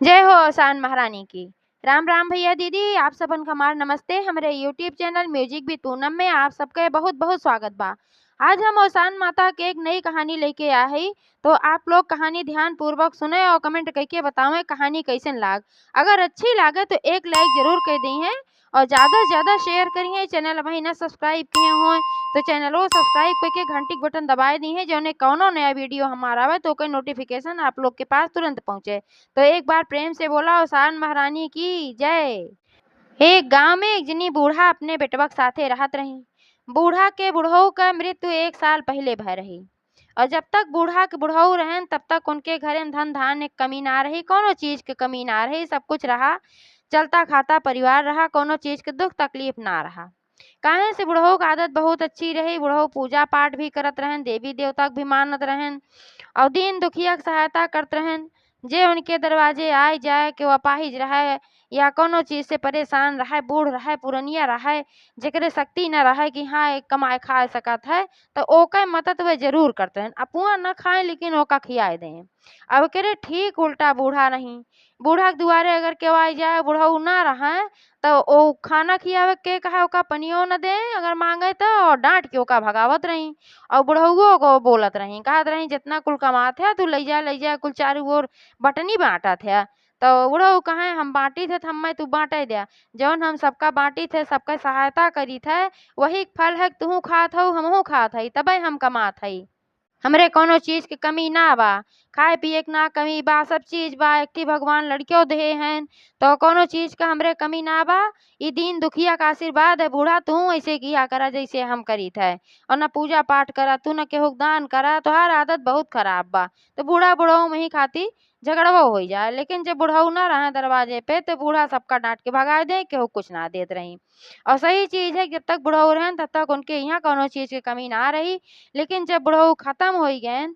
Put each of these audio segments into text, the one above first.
जय हो आसान महारानी की। राम राम भैया दीदी, आप सबन हमार नमस्ते। हमारे यूट्यूब चैनल म्यूजिक भी पूनम में आप सबके बहुत बहुत स्वागत बा। आज हम ओसान माता के एक नई कहानी लेके आए हई। तो आप लोग कहानी ध्यान पूर्वक सुने और कमेंट करके बतावें कहानी कैसन लाग। अगर अच्छी लागे तो एक लाइक जरूर कर दी है और ज्यादा से ज्यादा शेयर करिए। चैनल अभी ना सब्सक्राइब किए हुए तो चैनल को सब्सक्राइब करके घंटी के बटन दबाए दी है, जो कौनो नया वीडियो हमारा आवे तो ओकर नोटिफिकेशन आप लोग के पास तुरंत पहुंचे। तो एक बार प्रेम से बोला ओसान महारानी की जय। एक गांव में एक जनी बूढ़ा अपने बेटवा के साथे रहत रही। बूढ़ा के बुढ़ऊ का मृत्यु 1 साल पहले भय रही। और जब तक बूढ़ा के बुढ़ऊ रहन तब तक उनके घरे में धन धान्य के कमी ना रही, कोनो चीज के कमी ना रही, सब कुछ रहा। चलता खाता परिवार रहा, कोनो चीज के दुख तकलीफ ना रहा। काहे से बुढ़ऊ की आदत बहुत अच्छी रही। बुढ़ऊ पूजा पाठ भी करत रहन, देवी देवता के भी मानत रहन और दीन दुखिया के सहायता करत रहन। जे उनके दरवाजे आए जाए के वो अपाहिज रहे या कोनो चीज से परेशान रहे, बूढ़ रहे, पुरनिया रहे, जेकरे शक्ति न रहे कि हाँ एक कमाए खाए सकत है, तो ओके मदद वे जरूर करते हैं। अपुआ न खाए लेकिन ओका खियाए दें। अब करे ठीक उल्टा बूढ़ा नहीं। बूढ़ा के दुआरे अगर केव आई जाए, बूढ़ऊ ना रहे तो ओ खाना खियावे के कहे ओका पनियो न दे, अगर मांगे तो और डांट के ओका भगावत रही। और बुढ़उओ को बोलत रही, कहत रही जितना कुल कमात है तू ले जा कुल चारू ओर बटनी बांटत है। तो बुढ़ऊ कहे हम बांटी थे हम तू बांटे दिया। जौन हम सबका बांटी थे, सबका सहायता करी थे, वही फल है तू खात हऊ हमहू खात हई, तबे हम कमात हई। हमरे कोनो चीज के कमी ना बा। खाए पिए के ना कमी बा, सब चीज बा। एकठी भगवान लड़कियों दे हैं तो कोनो चीज का हमरे कमी ना बा। ई दीन दुखिया का आशीर्वाद है। बूढ़ा तू ऐसे किया करा जैसे हम करी थे, और न पूजा पाठ करा, तू न केहू के दान करा, तोहार आदत बहुत खराब बा। तो बूढ़ा बुढ़ऊ में ही खाती झगड़वा हो जाए। लेकिन जब बुढ़ऊ ना रहे दरवाजे पे तो बूढ़ा सबका डांट के भगा दे, केहू कुछ ना देत रही। और सही चीज है, जब तक बुढ़ऊ रहें तब तक उनके यहाँ कोनो चीज की कमी ना रही। लेकिन जब बुढ़ऊ खत्म हो गए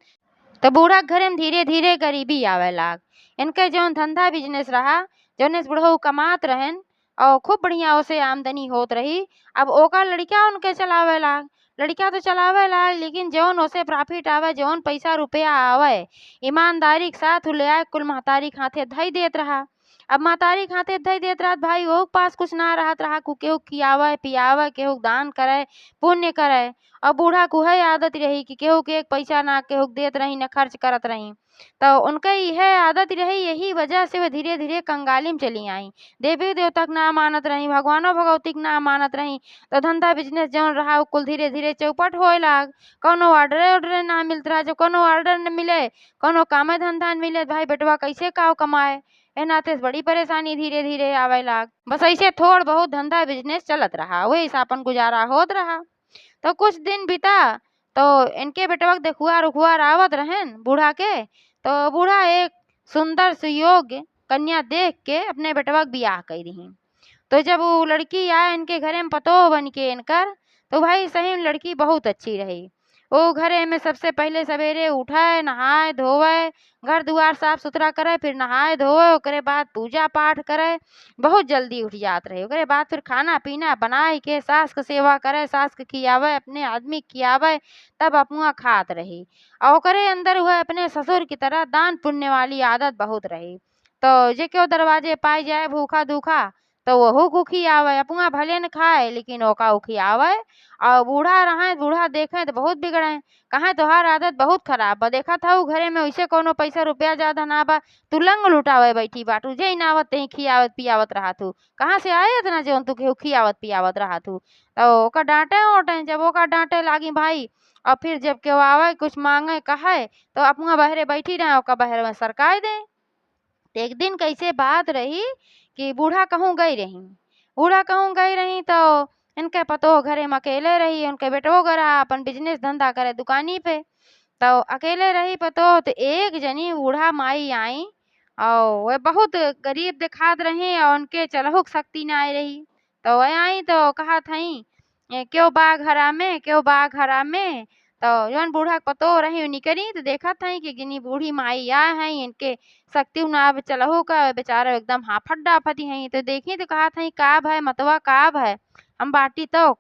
तो बूढ़ा के घरे में धीरे धीरे गरीबी आवे लाग। इनके जौन धंधा बिजनेस रहा, जौने से बुढ़ऊ कमात रहन और खूब बढ़िया ओसे आमदनी होत रही, अब ओका लड़का उनके चलावे लाग। लड़का तो चलावे लाग लेकिन जौन ओसे प्रॉफिट आवे, जौन पैसा रुपया आवे, ईमानदारी के साथ उ ले आए कुल महतारी के हाथे धई देत रहा। अब महतारी के हाथे धई देत रहत भाई, वो पास कुछ ना रहत रहा कु केहू खियावे पियावे, केहू दान करे, पुण्य करे। और बूढ़ा को है आदत रही कि केहू के एक पैसा ना केहू के देत रही, न खर्च करत रही। तो उनके यह आदत रही, यही वजह से वे धीरे धीरे कंगाली में चली आई। देवी देवता के ना मानत रही, भगवानो भगवती के ना मानत रही। तो धंधा बिजनेस जौन रहा उ कुल धीरे धीरे चौपट होए लाग। कोनो ऑर्डरे ऑर्डरे ना मिलत रहा। जब कोनो ऑर्डर न मिले, कोनो कामे धंधा न मिले, भाई बेटवा कैसे काव कमाए। ए नाते से बड़ी परेशानी धीरे धीरे आवे लाग। बस ऐसे थोड़ बहुत धंधा बिजनेस चलत रहा, वही से अपन गुजारा होत रहा। तो कुछ दिन बीता तो इनके बेटवा के देखुआर उखुआर आवत रहन बूढ़ा के। तो बूढ़ा एक सुंदर सुयोग्य कन्या देख के अपने बेटवा के बियाह कर रही। तो जब वो लड़की आए इनके घरे में पतोह बन के इनकर, तो भाई सही में लड़की बहुत अच्छी रही। वो घरे में सबसे पहले सवेरे उठाए, नहाए धोवे, घर दुआर साफ सुथरा करे, फिर नहाए धोवे, ओकरे बाद पूजा पाठ करे, बहुत जल्दी उठ जात रहे। ओकरे बाद फिर खाना पीना बनाए के सास के सेवा करे, सास के खियावे, अपने आदमी के खियावे, तब अपना खात रही। और ओकरे अंदर वह अपने ससुर की तरह दान पुण्य वाली आदत बहुत रही। तो जे केहू दरवाजे पाई जाए भूखा दूखा तो वहू को खियावे, अपना भले न खाए लेकिन ओका उ खियावे। और बूढ़ा रहे, बूढ़ा देखे तो बहुत बिगड़े, कहे तोहार आदत बहुत खराब बा। देखत हऊ घरे में वैसे कोनो पैसा रुपया ज्यादा ना बा, तू लंग लुटावे बैठी बाटू, जे ना आवत तही खियावत पियावत रहा तू। कहाँ से आए इतना जौन तू केहू खियावत पियावत रहा तू। तो ओका डांटे ओटे, जब ओका डांटे लागी भाई, और फिर जब केहू आवे कुछ मांगे कहे तो अपना बहरे बैठी रहे, ओका बहरे में सरकाए दे। एक दिन कैसे बात रही कि बूढ़ा कहूँ गई रही। बूढ़ा कहूँ गई रही तो इनके पतोह घरे में अकेले रही, उनके बेटवो गरा अपन बिजनेस धंधा करे दुकानी पे। तो अकेले रही पतोह, तो एक जनी बूढ़ा माई आई और वह बहुत गरीब दिखात रही और उनके चलहुक शक्ति ना आई रही। तो वह आई तो कहा थी क्यों बा घरा में, क्यों बा घरा में। तो जौन बूढ़ा के पतोह रही निकली तो देखा थी कि गिनी बूढ़ी माई आए हैं, इनके शक्ति ना चलहु का बेचारा एकदम हाफत डाफत हैं। तो देखी तो कहा थी का भय मतवा का भय, हम बाटी तो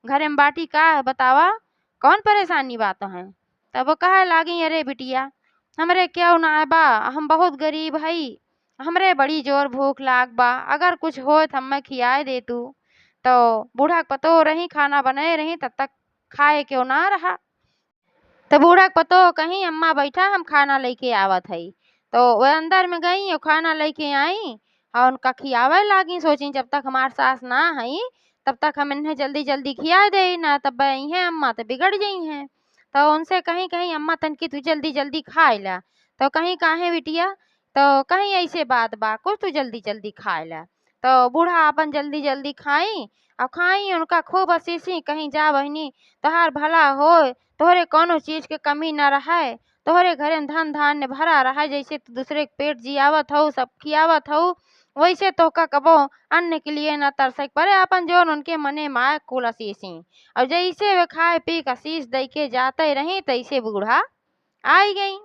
घरे में बाटी का है बतावा, कौन परेशानी बात है। तब वो कहे लागी अरे बिटिया हमरे क्यों ना बा, हम बहुत गरीब हई हमरे बड़ी जोर भूख लाग बा, अगर कुछ होत हम्मे खियाए दे तू। तो बूढ़ा के पतो रही खाना बनाए रही, तब तक खाए क्यों ना रहा। तो बूढ़ा के पतो कहीं अम्मा बैठा हम खाना लेके आवत हई। तो वह अंदर में गई और खाना लेके आई और उनका खियावे लागी। सोची जब तक हमार सास ना हई तब तक हम इन्हें जल्दी जल्दी खिया दे, ना तब हैं अम्मा तो बिगड़ गई हैं। तो उनसे कहीं कहीं अम्मा तनकी तू जल्दी जल्दी खाए ला। तो कहीं काहे बिटिया, तो कहीं ऐसे बात बा कुछ तू जल्दी जल्दी खाए ला। तो बूढ़ा अपन जल्दी जल्दी खाई और खाई उनका खूब असीसी, कहीं जा बहिनी तोहार भला होए, तोहरे कौनो चीज के कमी न रहे, तोहरे घरे में धन धान्य भरा रहे, जैसे तू दूसरे के पेट जियावत हऊ सब खियावत हऊ, वैसे तोहका कबो अन्न के लिए न तरसे पड़े। अपन जोन उनके मने माए कुल असीसी और जैसे वे खाए पी के आशीष दई के जाते रही, तैसे बूढ़ा आई गई।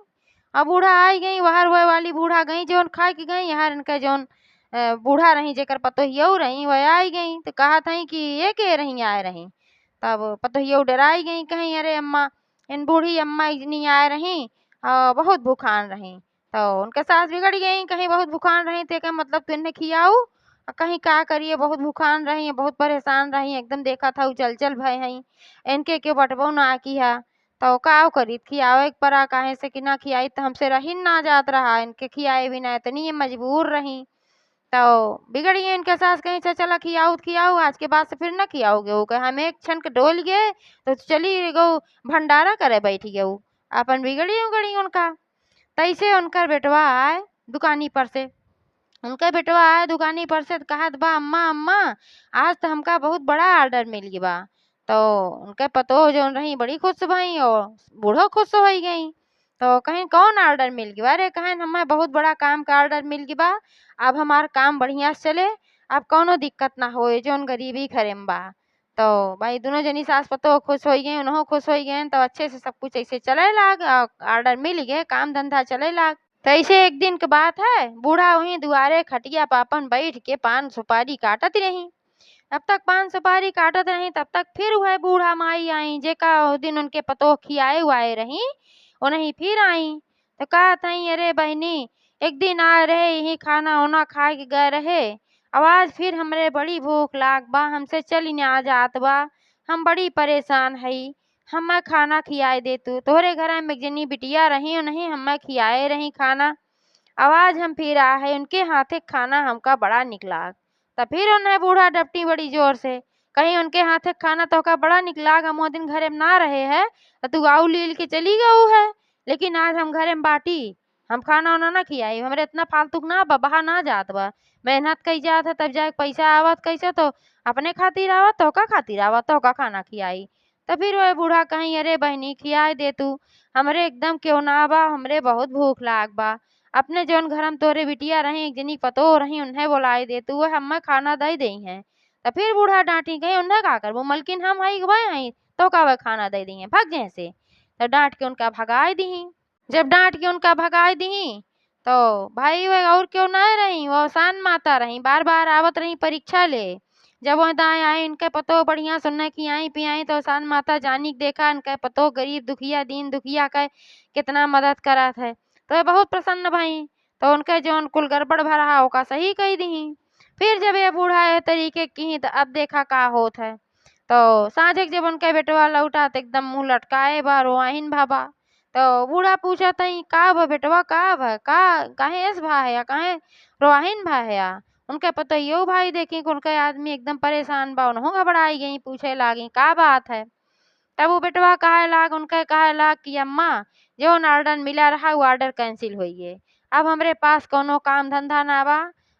अब बूढ़ा आई गई वहर वह वाली बूढ़ा गई जोन खाए के गई, यार इनका जोन बूढ़ा रही जेकर पतोहियऊ रही वह आई गई। तो कहा था कि ये के रही आए रही। तब पतोहियऊ डराई गई, कहीं अरे अम्मा इन बूढ़ी अम्मा इतनी आए रही बहुत भूखान रही। तो उनके सास बिगड़ गई, कहीं बहुत भूखान रही थे, क्या मतलब तू इन्हें खियाऊ और कहीं का करिए बहुत भूखान रही बहुत परेशान रही, एकदम देखा था चल चल भय हई इनके क्यों बटबो ना किया। तो का करी खियावे के परा, काहे से कि ना खियाई तो हमसे रही ना जात रहा, इनके खियाए बिना इतनी मजबूर रही। तो बिगड़ गई इनके सास, कहीं से चला खियाऊ तो खियाऊ, आज के बाद से फिर ना खियाओगे। वो कहे हम एक क्षण के डोल गए तो चली गो भंडारा करे बैठी गए। अपन बिगड़ी उगड़ी उनका। तैसे उनकर बेटवा आए दुकानी पर से, उनका बेटवा आया दुकानी पर से कहत बा अम्मा अम्मा आज तो हमका बहुत बड़ा ऑर्डर मिल गया बा। तो उनके पतो जो रही बड़ी खुश भई और बूढ़ो खुश हो गई। तो कहीं कौन ऑर्डर मिल गया, अरे कहें हमें बहुत बड़ा काम का ऑर्डर मिल गया बा, अब हमार काम बढ़िया से चले, अब कौनो दिक्कत ना होए जोन गरीबी खरेम बा। तो भाई दोनों जनी सास पतो खुश हो गए, उन्हों खुश हो गए, तो अच्छे से सब कुछ ऐसे चले लाग, ऑर्डर मिल गए काम धंधा चले लाग। तो ऐसे एक दिन की बात है, बूढ़ा वहीं दुआरे खटिया पापन बैठ के पान सुपारी काटत रही। तब तक पान सुपारी काटत रही, तब तक फिर वह बूढ़ा माई आई जेका उस दिन उनके पतोह खियाए हुआए रही, उन्हीं फिर आई। तो कहा थी अरे बहनी एक दिन आए रहे यही खाना वाना खा के गए रहे, अब आज फिर हमरे बड़ी भूख लाग बा, हमसे चली ना जात बा, हम बड़ी परेशान हई, हमें खाना खियाए दे तू। तोहरे घर में एक जनी बिटिया रही उन्हें हमें खियाए रही खाना, आवाज हम फिर आ है उनके हाथे खाना हमका बड़ा निकला। तब फिर उन्हें बूढ़ा डपटी बड़ी जोर से, कहीं उनके हाथे खाना तो का बड़ा निकला, हम वो दिन घरे में ना रहे है तो तू आऊ लील के चली गऊ है, लेकिन आज हम घरे में बाटी हम खाना वाना ना खियाई, हमरे इतना फालतू ना बहा ना जात बा, मेहनत कई जात है तब जाके पैसा आवत, कैसे तो अपने खातिर आवत तो का खातिर आवत तो का खाना खियाई। तो फिर वह बूढ़ा कहीं अरे बहनी खियाए दे तू, हमरे एकदम क्यों ना बा, हमरे बहुत भूख लाग बा, अपने जौन घर में तोरे बिटिया रही एक जनी पतो रही उन्हें बुलाए दे तू, वह हमें खाना दे दी है। तो फिर बूढ़ा डांटी गई उन्हें का करबो, मलकिन हम हई वह हई तो का वह खाना दे दी है भाग जैसे। तो डांट के उनका भगाए दी। जब डांट के उनका भगाए दी तो भाई वह और क्यों ना रही, वो सान माता रही, बार बार आवत रही परीक्षा ले। जब वो दाएं आए इनके पतो बढ़िया सुनने की आई पियाई, तो सान माता जानी के देखा इनके पतो गरीब दुखिया दीन दुखिया का कितना मदद करत है, तो ये बहुत प्रसन्न भई। तो उनके जौन कुल गड़बड़ भरा ओका सही कह दी। फिर जब ये बूढ़ा ये तरीके की तो अब देखा का होत है। तो साँझक जब उनके बेटवा लौटा तो एकदम मुंह लटकाए बा रोआहिन भाबा। तो बूढ़ा पूछा तई का भा बेटवा का भा का काहे ऐस भा है या काहे रोआहिन भा है या। उनके पतोहियो भाई देखी कि उनके आदमी एकदम परेशान बा, उन्हों घबराई गई पूछे लागी का बात है। तब वो बेटवा कहे लाग उनके कहे लाग कि अम्मा जौन ऑर्डर मिला रहा वो ऑर्डर कैंसिल हुई है, अब हमरे पास कोनो काम धंधा ना बा,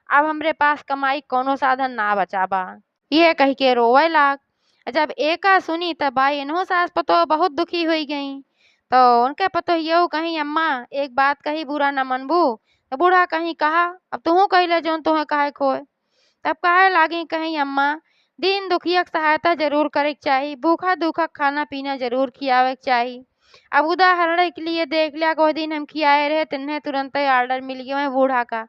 अब हमरे पास कमाई कोनो साधन ना बचा बा। ये कह के रोवे लाग। जब एका सुनी तब भाई इन्हों सास पतो बहुत दुखी हुई गई। तो उनके पतोहियो कहीं अम्मा एक बात कही बुरा न मनबू। तो बूढ़ा कहीं कहा अब तू कही ले जौन तुम्हें कहे खोए। तब कहे लागी कहीं अम्मा दीन दुखिया के सहायता जरूर करे के चाही, भूखा दूखा खाना पीना जरूर खियावे के चाही। अब उदाहरण के लिए देख लिया कोई दिन हम खियाए रहे तिन्हें तुरंत ही ऑर्डर मिल गया है बूढ़ा का,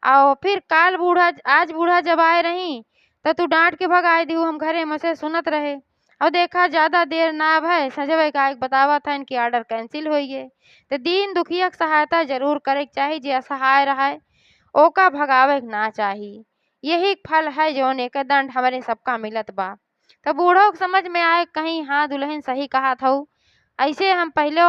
और फिर काल बूढ़ा आज बूढ़ा जब आए रही तो तू डांट के भगाए दी, हम घरे में से सुनत रहे और देखा ज्यादा देर ना भय सजवे का एक बतावा था इनकी ऑर्डर कैंसिल हुई है। तो दीन दुखिया के सहायता जरूर करे के चाही जे असहाय रहा है ओका भगावे के ना चाही। यही फल है जौन एकर दंड हमरे सबका मिलत बा। त बूढ़ो के समझ में आए कहीं हाँ दुल्हन सही कहत हऊ। ऐसे हम पहिले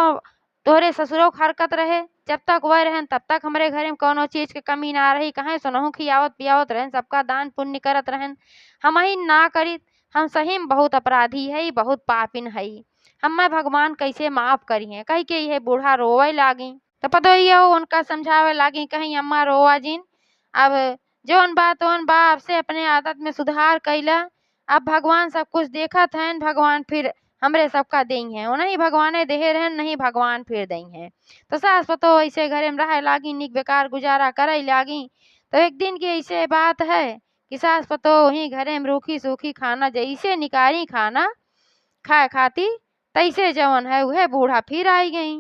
तोहरे ससुरो के हरकत रहे, जब तक वह रहन तब तक हमरे घरे में कौनो चीज के कमी ना रही। काहे सुनहु खियावत पियावत रहन, सबका दान पुण्य करत रहन। हमही ना करित, हम सही में बहुत अपराधी हई, बहुत पापिन हई। हम्मे भगवान कैसे माफ करिहे कही के यह बूढ़ा रोवे लागी। तो पतोहिया उनका समझावे लागी कहीं अम्मा रोवा जिन। अब जौन बा तौन बा, अब से अपने आदत में सुधार कइला। अब भगवान सब कुछ देखत हन, भगवान फिर हमरे सबका देई हैं। नहीं भगवाने देहे रहन, नहीं भगवान फिर देई हैं। तो सास पतोह ऐसे घरे में रहे लागी, निक बेकार गुजारा करे लागी। तो एक दिन की ऐसे बात है कि सास पतोह वहीं घरे में रूखी सूखी खाना जैसे निकारी खाना खाए खाती, तैसे जवन है वह बूढ़ा फिर आई गई।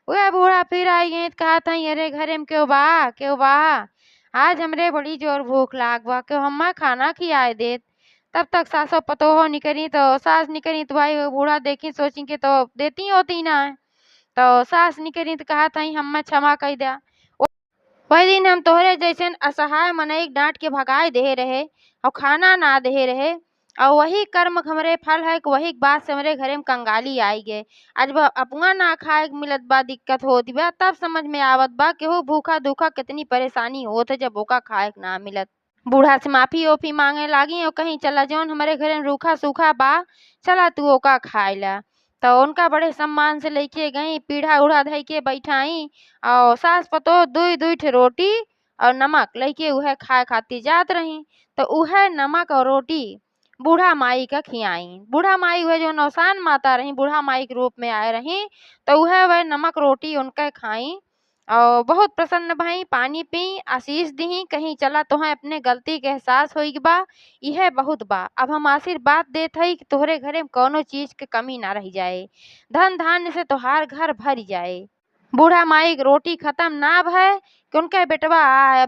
वह बूढ़ा फिर आई गई तो कहत हई अरे घरे में क्यों बा, आज हमरे बड़ी जोर भूख लाग बा, क्यों हम्मा खाना खियाए देत। तब तक सासो पतोहो निकली, तो सास निकली तो भाई वो बूढ़ा देखी सोची कि तो देती होती ना। तो सास निकली तो कहत हई हम्मा क्षमा कई दया। वही दिन हम तोहरे जैसन असहाय मनई के डांट के भगाए देहे रहे और खाना ना देहे रहे, और वही कर्म हमरे फल है कि वही बात से हमरे घरे में कंगाली आई गए। आज अपना ना खाए के मिलत बा, दिक्कत होती बा, तब समझ में आवत बा कि वो भूखा दुखा कितनी परेशानी होत है जब ओका खाए के ना मिलत। बूढ़ा से माफी ओफी मांगे लागी और कहीं चला जौन हमारे घरे में रूखा सूखा बा, चला तू ओका खाए ला। तो उनका बड़े सम्मान से लेके गई, पीढ़ा उढ़ा धई के बैठाई और सास पतोह दुई दुई ठे रोटी और नमक लेके उहे खाए खातिर जात रही। तो उहे नमक और रोटी बूढ़ा माई का खियाई। बूढ़ा माई वह जो नौसान माता रही, बूढ़ा माई के रूप में आए रही, तो वह नमक रोटी उनके खाई और बहुत प्रसन्न भई, पानी पी, आशीष दी, कहीं चला तोहें अपने गलती के एहसास होई बा, यह बहुत बा। अब हम आशीर्वाद देत हई कि तोहरे घरे में कौनो चीज के कमी ना रही जाए, धन धान्य से तोहार घर भर जाए। बूढ़ा माई के रोटी खत्म ना भय कि उनके बेटवा आए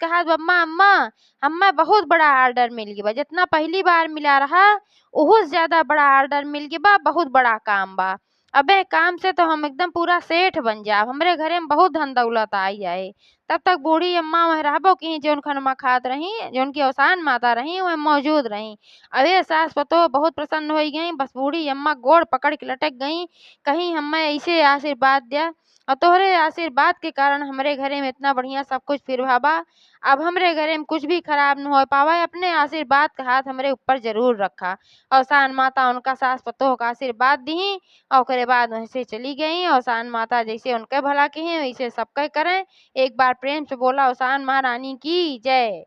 कहत अम्मा अम्मा हमें बहुत बड़ा ऑर्डर मिल गया बा, जितना पहली बार मिला रहा उससे ज्यादा बड़ा ऑर्डर मिल गया बा, बहुत बड़ा काम बा। अबे काम से तो हम एकदम पूरा सेठ बन जाब, हमरे घरे में बहुत धन दौलत आई जाए। तब तक बूढ़ी अम्मा वह रहबो की जौन खनमा खात रही, जौन की ओसान माता रही वह मौजूद रही। अबे सास पतोह बहुत प्रसन्न हो गई, बस बूढ़ी अम्मा गोड़ पकड़ के लटक गई, कहीं हमें ऐसे आशीर्वाद दिया और तोहरे आशीर्वाद के कारण हमरे घरे में इतना बढ़िया सब कुछ फिर बा। अब हमरे घरे में कुछ भी खराब न हो पावा, अपने आशीर्वाद का हाथ हमरे ऊपर जरूर रखा। और सान माता उनका सास पतोह का आशीर्वाद दी और ओकरे बाद वहीं से चली गई। और सान माता जैसे उनके भला की है वैसे सबके करें। एक बार प्रेम से बोला, सान महारानी की जय।